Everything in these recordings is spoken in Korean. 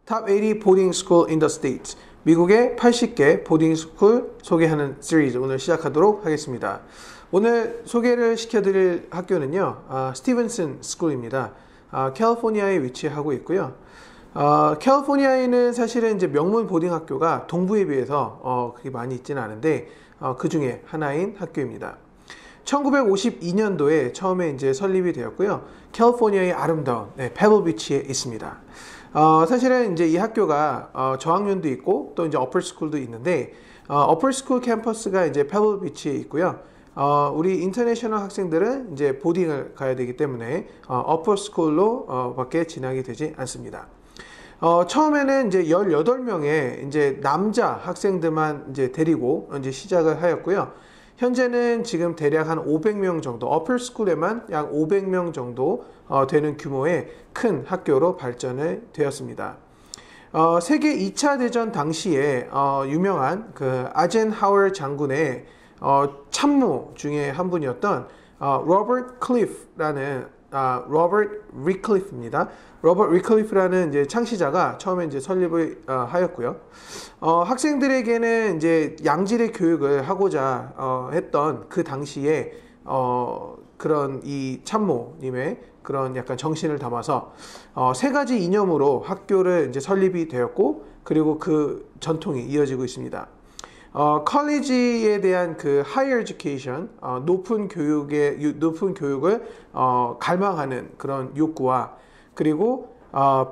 Top 80 Boarding School in the States. 미국의 80개 보딩 스쿨 소개하는 시리즈 오늘 시작하도록 하겠습니다. 오늘 소개를 시켜드릴 학교는요, 스티븐슨 스쿨입니다. 캘리포니아에 위치하고 있고요. 캘리포니아에는 사실은 이제 명문 보딩 학교가 동부에 비해서 그렇게 많이 있지는 않은데 그 중에 하나인 학교입니다. 1952년도에 처음에 이제 설립이 되었고요. 캘리포니아의 아름다운 페블비치에 있습니다. 사실은 이제 이 학교가 저학년도 있고 또 이제 어퍼스쿨도 있는데 어퍼스쿨 캠퍼스가 이제 페블비치에 있고요. 우리 인터내셔널 학생들은 이제 보딩을 가야 되기 때문에 어퍼스쿨로 밖에 진학이 되지 않습니다. 처음에는 이제 18명의 이제 남자 학생들만 이제 데리고 이제 시작을 하였고요. 현재는 지금 대략 한 500명 정도, 어퍼스쿨에만 약 500명 정도 되는 규모의 큰 학교로 발전을 되었습니다. 세계 2차 대전 당시에 유명한 그 아젠하워 장군의 참모 중에 한 분이었던 로버트 클리프라는 로버트 리클리프입니다. 로버트 리클리프라는 이제 창시자가 처음에 이제 설립을 하였고요. 학생들에게는 이제 양질의 교육을 하고자 했던 그 당시에 그런 이 참모님의 그런 약간 정신을 담아서 세 가지 이념으로 학교를 이제 설립이 되었고, 그리고 그 전통이 이어지고 있습니다. 컬리지에 대한 그 higher education, 높은 교육을 갈망하는 그런 욕구와, 그리고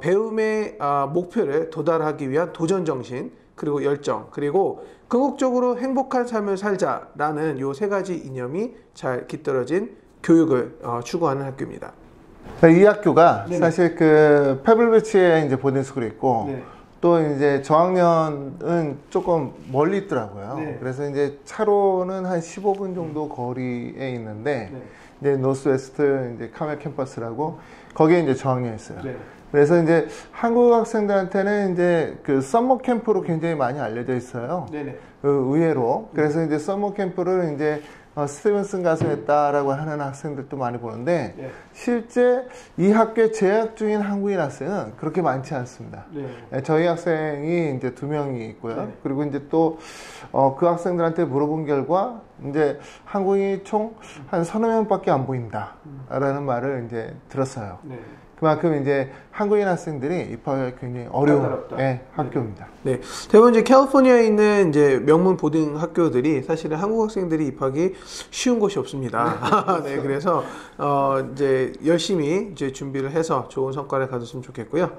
배움의 목표를 도달하기 위한 도전 정신, 그리고 열정, 그리고 궁극적으로 행복한 삶을 살자라는 요 세 가지 이념이 잘 깃들어진 교육을 추구하는 학교입니다. 이 학교가 네네. 사실 그 페블비치에 이제 보딩스쿨이 있고, 네. 또 이제 저학년은 조금 멀리 있더라고요. 네. 그래서 이제 차로는 한 15분 정도 거리에 있는데, 네. 이제 노스웨스트 이제 카멜 캠퍼스라고 거기에 이제 저학년이 있어요. 네. 그래서 이제 한국 학생들한테는 이제 그 썸머 캠프로 굉장히 많이 알려져 있어요. 네네. 의외로. 그래서 이제 썸머 캠프를 이제 스티븐슨 가서 했다라고 하는 학생들도 많이 보는데, 네. 실제 이 학교에 재학 중인 한국인 학생은 그렇게 많지 않습니다. 네. 저희 학생이 이제 2명이 있고요. 네. 그리고 이제 또 그 학생들한테 물어본 결과 이제 한국인이 총 한 서너 명밖에 안 보인다라는 말을 이제 들었어요. 네. 그만큼 이제 한국인 학생들이 입학하기 굉장히 어려운 학교입니다. 네, 대부분 이제 캘리포니아에 있는 이제 명문 보딩 학교들이 사실은 한국 학생들이 입학이 쉬운 곳이 없습니다. 네, 그래서 이제 열심히 이제 준비를 해서 좋은 성과를 가졌으면 좋겠고요.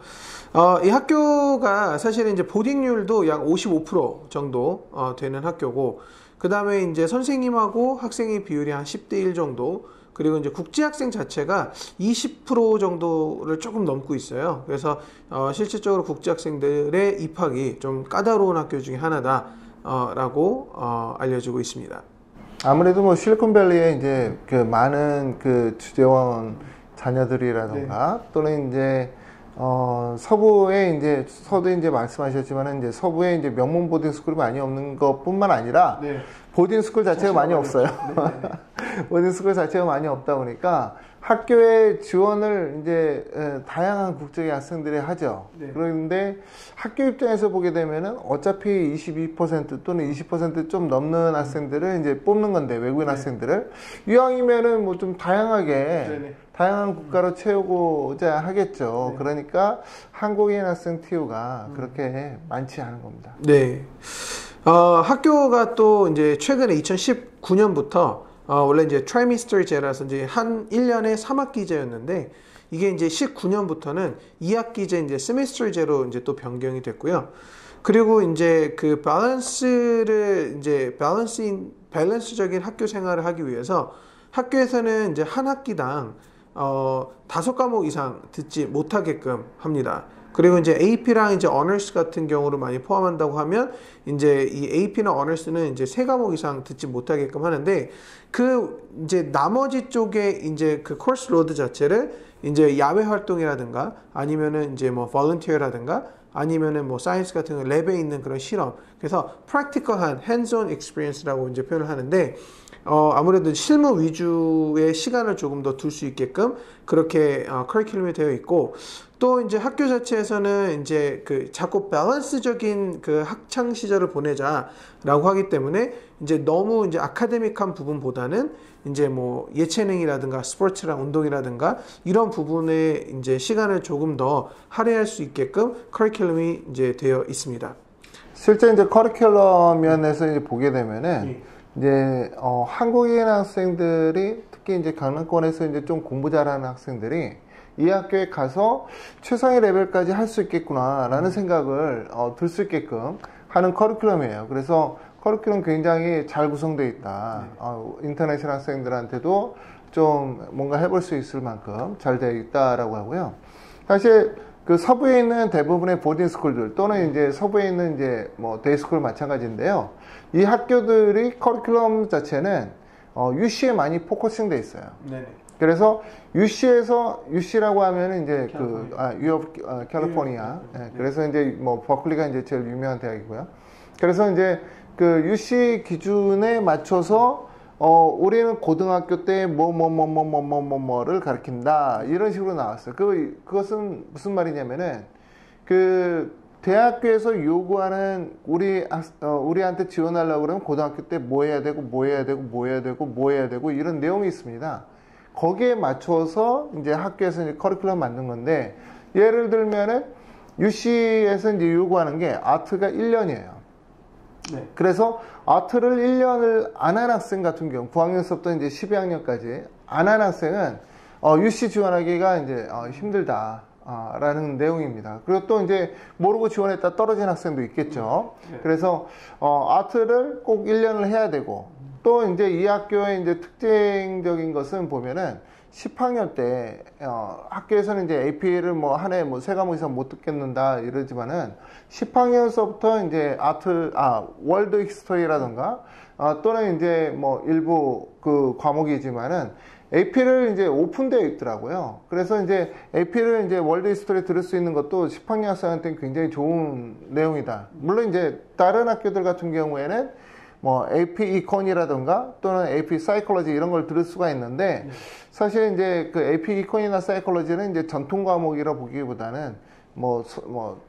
이 학교가 사실은 이제 보딩률도 약 55% 정도 되는 학교고, 그 다음에 이제 선생님하고 학생의 비율이 한 10대 1 정도. 그리고 이제 국제학생 자체가 20% 정도를 조금 넘고 있어요. 그래서 실질적으로 국제학생들의 입학이 좀 까다로운 학교 중에 하나다라고 알려지고 있습니다. 아무래도 뭐 실리콘밸리에 이제 그 많은 그 주재원 자녀들이라던가, 네. 또는 이제 서부에 이제 말씀하셨지만은 이제 서부에 이제 명문 보딩 스쿨이 많이 없는 것뿐만 아니라, 네. 보딩 스쿨 자체가 많이 없어요. 보딩 스쿨 자체가 많이 없다 보니까 학교에 지원을 이제 다양한 국적의 학생들이 하죠. 네. 그런데 학교 입장에서 보게 되면은 어차피 22% 또는 20% 좀 넘는 학생들을 이제 뽑는 건데, 외국인, 네. 학생들을 이왕이면은 뭐 좀 다양하게, 네네. 다양한 국가로 채우고자 하겠죠. 네. 그러니까 한국인 학생 TU가 그렇게 많지 않은 겁니다. 네. 학교가 또 이제 최근에 2019년부터 원래 이제 트라이미스터제라서 이제 한 1년에 3학기제였는데, 이게 이제 19년부터는 2학기제 이제 세미스터제로 이제 또 변경이 됐고요. 그리고 이제 그 밸런스적인 학교 생활을 하기 위해서 학교에서는 이제 한 학기당 5과목 이상 듣지 못하게끔 합니다. 그리고 이제 AP랑 이제 Honors 같은 경우를 많이 포함한다고 하면, 이제 이 AP나 Honors는 이제 3과목 이상 듣지 못하게끔 하는데, 그 이제 나머지 쪽에 이제 그 코스 로드 자체를 이제 야외 활동이라든가, 아니면은 이제 뭐 volunteer라든가, 아니면은 뭐 사이언스 같은 거 랩에 있는 그런 실험, 그래서 practical한 hands-on experience라고 이제 표현을 하는데, 아무래도 실무 위주의 시간을 조금 더 둘 수 있게끔 그렇게 커리큘럼이 되어 있고, 또 이제 학교 자체에서는 이제 그 자꾸 밸런스적인 그 학창 시절을 보내자라고 하기 때문에 이제 너무 이제 아카데믹한 부분보다는 이제 뭐 예체능이라든가 스포츠랑 운동이라든가 이런 부분에 이제 시간을 조금 더 할애할 수 있게끔 커리큘럼이 이제 되어 있습니다. 실제 이제 커리큘럼 면에서 이제 보게 되면은 이제 한국인 학생들이 특히 이제 강남권에서 이제 좀 공부 잘하는 학생들이 이 학교에 가서 최상의 레벨까지 할 수 있겠구나라는 생각을 들 수 있게끔 하는 커리큘럼이에요. 그래서 커리큘럼 굉장히 잘 구성되어 있다. 인터내셔널 학생들한테도 좀 뭔가 해볼 수 있을 만큼 잘 되어 있다라고 하고요. 사실 그 서부에 있는 대부분의 보딩 스쿨들 또는 이제 서부에 있는 이제 뭐 데이스쿨 마찬가지인데요. 이 학교들이 커리큘럼 자체는 UC에 많이 포커싱 돼 있어요. 네네. 그래서 UC라고 하면 이제 캘리포니아. 네. 그래서 이제 뭐 버클리가 이제 제일 유명한 대학이고요. 그래서 이제 그 UC 기준에 맞춰서 우리는 고등학교 때 뭐를 가르친다 이런 식으로 나왔어요. 그것은 무슨 말이냐면은 그 대학교에서 요구하는 우리한테 지원하려고 그러면 고등학교 때 뭐 해야 되고 이런 내용이 있습니다. 거기에 맞춰서 이제 학교에서 이제 커리큘럼 만든 건데, 예를 들면은 UC에서 이제 요구하는 게 아트가 1년이에요. 네. 그래서 아트를 1년을 안 한 학생 같은 경우, 9학년서부터 이제 12학년까지 안 한 학생은 UC 지원하기가 이제 힘들다. 라는 내용입니다. 그리고 또 이제 모르고 지원했다 떨어진 학생도 있겠죠. 네. 그래서 아트를 꼭 1년을 해야 되고, 또 이제 이 학교의 이제 특징적인 것은 보면은 10학년 때 학교에서는 이제 AP를 뭐 한 해 뭐 3과목 이상 못 듣겠는다 이러지만은 10학년서부터 이제 월드 히스토리라던가 또는 이제 뭐 일부 그 과목이지만은 AP를 이제 오픈되어 있더라고요. 그래서 이제 AP를 이제 월드 히스토리 들을 수 있는 것도 10학년 학생한테는 굉장히 좋은 내용이다. 물론 이제 다른 학교들 같은 경우에는 뭐 AP 이콘이라던가 또는 AP 사이콜로지 이런 걸 들을 수가 있는데, 사실 이제 그 AP 이콘이나 사이콜로지는 이제 전통 과목이라 보기보다는 뭐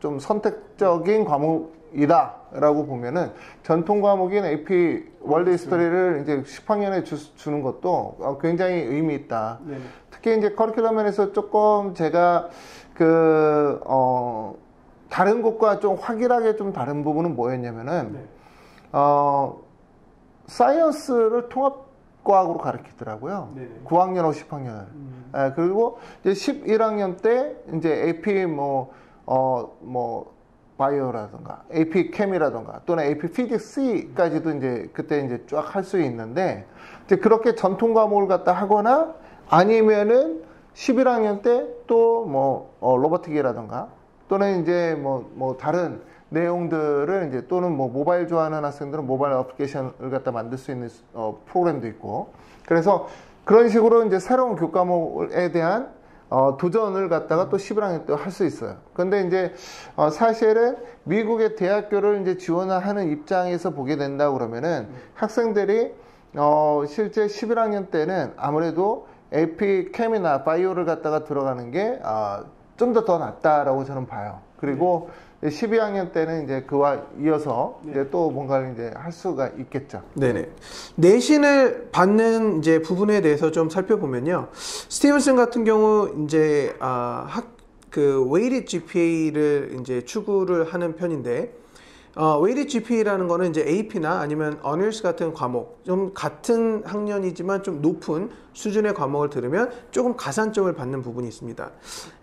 좀 선택적인 과목이다라고 보면은, 전통 과목인 AP 월드 히스토리를 이제 10학년에 주는 것도 굉장히 의미 있다. 네. 특히 이제 커리큘럼에서 조금 제가 다른 곳과 좀 확연하게 좀 다른 부분은 뭐였냐면은, 네. 사이언스를 통합과학으로 가르치더라고요. 네네. 9학년하고 10학년을. 그리고 이제 11학년 때 이제 AP 바이오라든가 AP 케미라든가 또는 AP 피직스 C까지도 이제 그때 이제 쫙 할 수 있는데, 이제 그렇게 전통 과목을 갖다 하거나 아니면은 11학년 때 또 로보틱이라든가 또는 이제 다른 내용들을 이제, 또는 모바일 좋아하는 학생들은 모바일 어플리케이션을 갖다 만들 수 있는 프로그램도 있고, 그래서 그런 식으로 이제 새로운 교과목에 대한 도전을 갖다가 또 11학년 때 할 수 있어요. 근데 이제 사실은 미국의 대학교를 이제 지원하는 입장에서 보게 된다 그러면은 학생들이 실제 11학년 때는 아무래도 AP 캠이나 바이오를 갖다가 들어가는 게 좀 더 낫다라고 저는 봐요. 그리고 12학년 때는 이제 그와 이어서 이제 또 뭔가를 이제 할 수가 있겠죠. 네네. 내신을 받는 이제 부분에 대해서 좀 살펴보면요. 스티븐슨 같은 경우 이제 웨이티드 GPA를 이제 추구를 하는 편인데, 웨이티드 GPA라는 거는 이제 AP나 아니면 Honors 같은 과목, 좀 같은 학년이지만 좀 높은 수준의 과목을 들으면 조금 가산점을 받는 부분이 있습니다.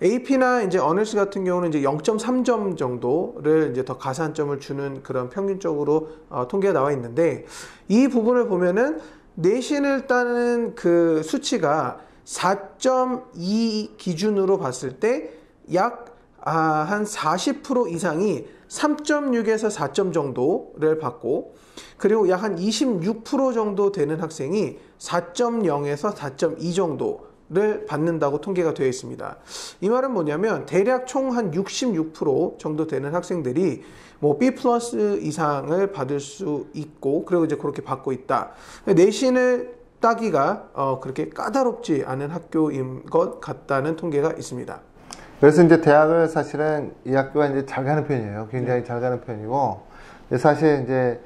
AP나 이제 Honors 같은 경우는 이제 0.3점 정도를 이제 더 가산점을 주는 그런 평균적으로 통계가 나와 있는데, 이 부분을 보면은 내신을 따는 그 수치가 4.2 기준으로 봤을 때 약 한 40% 이상이 3.6에서 4점 정도를 받고, 그리고 약 한 26% 정도 되는 학생이 4.0에서 4.2 정도를 받는다고 통계가 되어 있습니다. 이 말은 뭐냐면 대략 총 한 66% 정도 되는 학생들이 B 플러스 이상을 받을 수 있고, 그리고 이제 그렇게 받고 있다. 내신을 따기가 그렇게 까다롭지 않은 학교인 것 같다는 통계가 있습니다. 그래서 이제 대학을 사실은 이 학교가 이제 잘 가는 편이에요. 굉장히 잘 가는 편이고, 사실 이제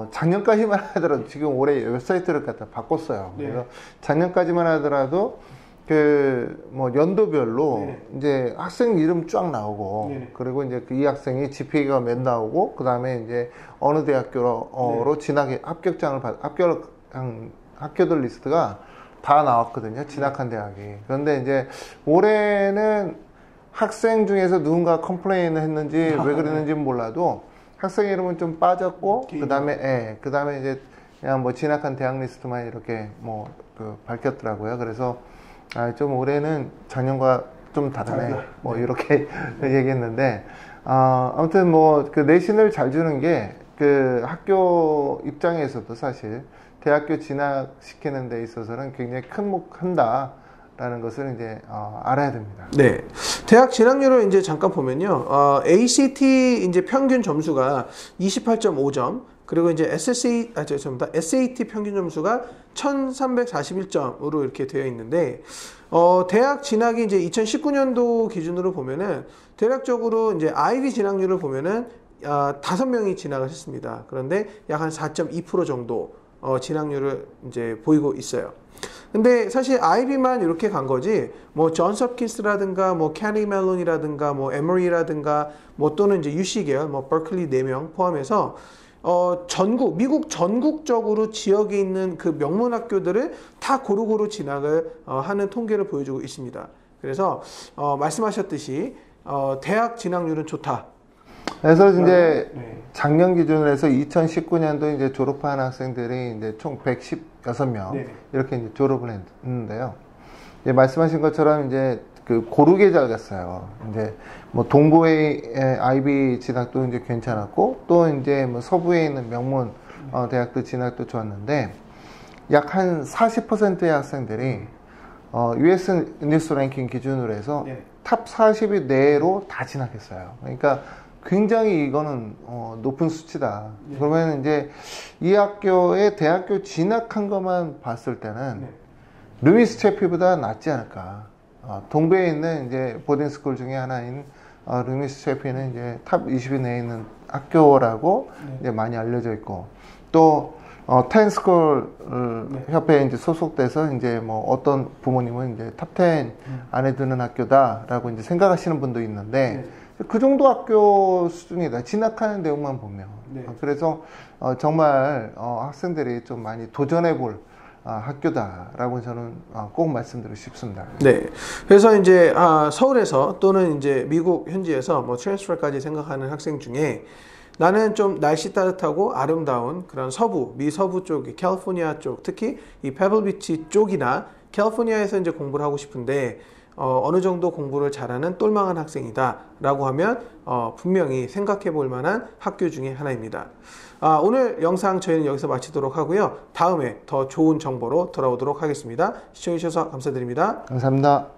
작년까지만 하더라도 지금 올해 웹사이트를 갖다 바꿨어요. 그래서 작년까지만 하더라도 뭐 연도별로 이제 학생 이름 쫙 나오고, 그리고 이제 이 학생이 GPA가 몇 나오고, 그 다음에 이제 어느 대학교로 진학에 학교들 리스트가 다 나왔거든요. 진학한 대학이. 그런데 이제 올해는 학생 중에서 누군가 컴플레인을 했는지 왜 그랬는지는 몰라도 학생 이름은 좀 빠졌고, 그 다음에 이제 그냥 뭐 진학한 대학 리스트만 이렇게 뭐 밝혔더라고요. 그래서 좀 올해는 작년과 좀 다르네. 뭐 이렇게 얘기했는데, 아무튼 뭐 그 내신을 잘 주는 게 그 학교 입장에서도 사실 대학교 진학시키는 데 있어서는 굉장히 큰 몫한다라는 것을 이제 알아야 됩니다. 네. 대학 진학률을 이제 잠깐 보면요. ACT 이제 평균 점수가 28.5점, 그리고 이제 SAT 평균 점수가 1341점으로 이렇게 되어 있는데, 대학 진학이 이제 2019년도 기준으로 보면은 대략적으로 이제 아이비 진학률을 보면은 5명이 진학을 했습니다. 그런데 약 한 4.2% 정도 진학률을 이제 보이고 있어요. 근데 사실 아이비만 이렇게 간 거지, 뭐 존스 홉킨스라든가 뭐 캐니 멜론이라든가 뭐 에머리라든가 뭐 또는 이제 UC 계열 뭐 버클리 4명 포함해서 미국 전국적으로 지역에 있는 그 명문 학교들을 다 고루고루 진학을 하는 통계를 보여주고 있습니다. 그래서 말씀하셨듯이 대학 진학률은 좋다. 그래서 이제 작년 기준으로 해서 2019년도 이제 졸업한 학생들이 이제 총 116명 이렇게 이제 졸업을 했는데요. 이제 말씀하신 것처럼 이제 그 고르게 잘 갔어요. 이제 뭐 동부의 아이비 진학도 이제 괜찮았고, 또 이제 뭐 서부에 있는 명문 대학도 진학도 좋았는데, 약 한 40%의 학생들이 US 뉴스 랭킹 기준으로 해서 탑 40위 내로 다 진학했어요. 그러니까 굉장히 이거는 높은 수치다. 그러면 이제 이 학교에 대학교 진학한 것만 봤을 때는 루이스 채피보다 낫지 않을까. 동부에 있는 이제 보딩스쿨 중에 하나인 루이스 채피는 이제 탑 20위 내에 있는 학교라고 이제 많이 알려져 있고, 또 텐스쿨 협회에 이제 소속돼서 이제 뭐 어떤 부모님은 이제 탑 10 안에 드는 학교다라고 이제 생각하시는 분도 있는데, 그 정도 학교 수준이다. 진학하는 내용만 보면. 그래서 정말 학생들이 좀 많이 도전해 볼 학교다라고 저는 꼭 말씀드리고 싶습니다. 네. 그래서 이제 서울에서 또는 이제 미국 현지에서 뭐 트랜스퍼까지 생각하는 학생 중에 나는 좀 날씨 따뜻하고 아름다운 그런 미서부 쪽, 캘리포니아 쪽, 특히 이 페블비치 쪽이나 캘리포니아에서 이제 공부를 하고 싶은데 어느 정도 공부를 잘하는 똘망한 학생이다 라고 하면 분명히 생각해 볼 만한 학교 중에 하나입니다. 오늘 영상 저희는 여기서 마치도록 하고요. 다음에 더 좋은 정보로 돌아오도록 하겠습니다. 시청해 주셔서 감사드립니다. 감사합니다.